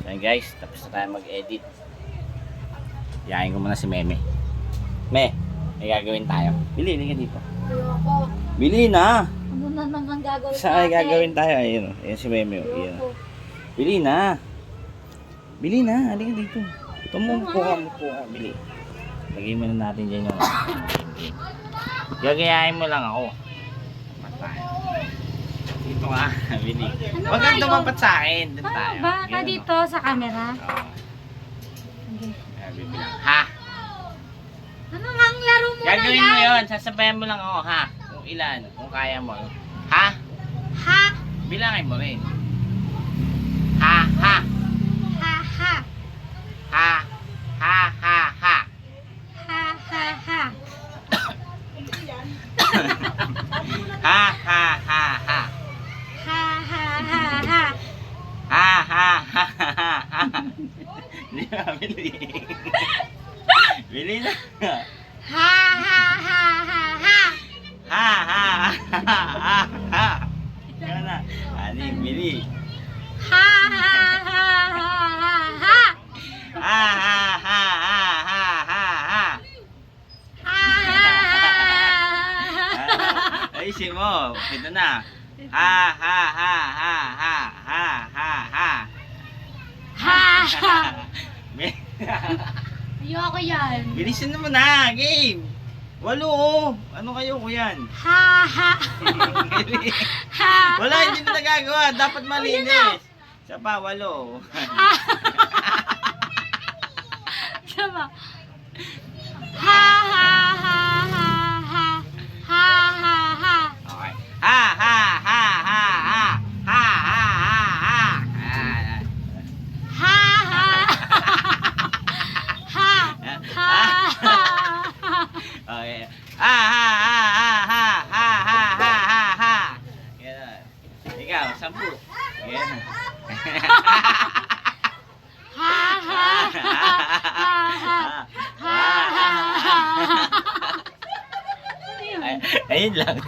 Ayan guys, tapos na tayo mag-edit. Yayain ko muna si Meme. Me, may gagawin tayo. Bili ka dito. Ayoko. Bili na! Ano na naman gagawin Saan ay natin? gagawin tayo? Ayun, ayan si Meme. Ayan. Ayoko. Bili na! Bili na! Halika dito. Tumumpo ka, bili. Lagay mo na natin dyan yung gagayahin mo lang ako. Dito ka, bili. Huwag kang tumapat sa akin. Doon tayo. Ba? Ganun, Dito sa camera? Oo. Okay. Bibilang. Ha? Ano nga ang laro mo Gagawin na mo yan? yun. Sasabayan mo lang ako, ha? Kung ilan, kung kaya mo. Ha? Ha? Bilangin mo rin. Ha, ha. Ha, ha. Ha, ha, ha, ha. Ha, ha, ha. Ha, ha, ha, ha. Ha, ha, ha, ha. Ha, ha, ha, ha, ha. Hindi ba, bili. Bili na. Ha, ha, ha, ha, ha. Ha, ha, ha, ha, ha. Ikaw na. Ani, bili. Ha, ha, ha, ha, ha, ha. Ha, ha, ha, ha, ha, ha, ha. Ha, ha, ha, ha. Ayusin mo. Ito na. Ha, ha, ha, ha, ha, ha, ha, ha. Ha, ha. Bi- Ayoko yan. Bilisan naman na. Game. 8 oh. Ano kayo ko yan? Ha, ha. Ha. Wala, hindi na nagagawa. Dapat malinis. Isa pa, 8. Sama. Ha, ha, ha, ha, ha. Ha, ha, ha. Okay. Ha, ha, ha, ha, ha. Ha, ha, ha, ha. Ah. Ha, ha. Ha. Ha, ha. Okay. Ha, ha, ha, ha, ha, ha, ha, ha, ha, ha. Ganun. Ikaw, 10. Ganun. Ha, ha, ha, ha, ha, ha, ha. Ayun lang.